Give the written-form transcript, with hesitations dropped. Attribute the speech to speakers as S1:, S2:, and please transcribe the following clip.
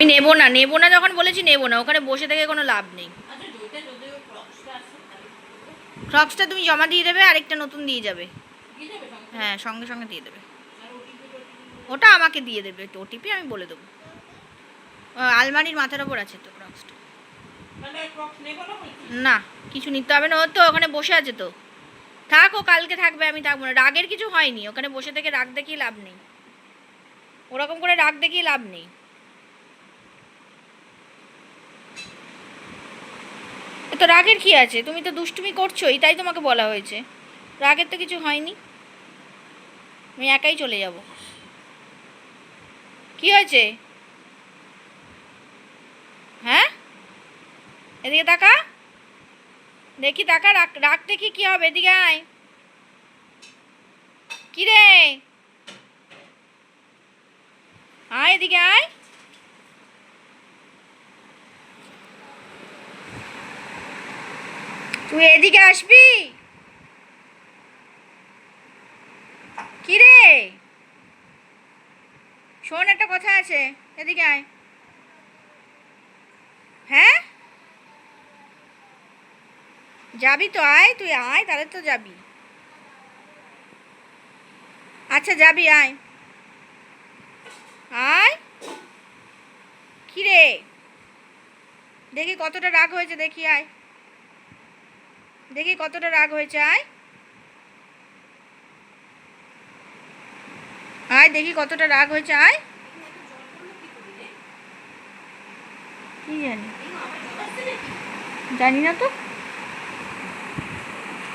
S1: আমি নেবো না যখন বলেছি নেবো না, ওখানে বসে থেকে কোনো লাভ নেই। ক্রক্সটা তুমি জমা দিয়ে দেবে, আরেকটা নতুন দিয়ে যাবে। হ্যাঁ, সঙ্গে সঙ্গে দিয়ে দেবে। ওটা আমাকে দিয়ে দেবে, একটু ওটিপি আমি বলে দেবো। আলমারির মাথার ওপর আছে তো ক্রক্সটা। না, কিছু নিতে হবে না, ও তো ওখানে বসে আছে তো। থাক, ও কালকে থাকবে, আমি থাকবো না। রাগের কিছু হয়নি, ওখানে বসে থেকে রাগ দেখিয়ে লাভ নেই। ওরকম করে রাগ দেখিয়ে লাভ নেই। তো রাগের কি আছে? তুমি তো দুষ্টুমি করছোই, তাই তোমাকে বলা হয়েছে। রাগের তো কিছু হয়নি, আমি একাই চলে যাব। কি হয়েছে? হ্যাঁ, এদিকে তাকা দেখি, তাকা। রাগ রাগ দেখি কি হবে? এদিকে আয়। কি রে, আয় এদিকে আয়। তুই এদিকে আসবি? কি রে, শোন, একটা কথা আছে, এদিকে আয়। হ্যাঁ, যাবি তো? আয়, তুই আয়, তাহলে তো যাবি। আচ্ছা যাবি, আয় আয়। কি রে, দেখি কতটা রাগ হয়েছে, দেখি আয়, দেখি কতটা রাগ হয়েছে, আয় আয়, দেখি কতটা রাগ হয়েছে, আয়। কি জানি, জানি না তো।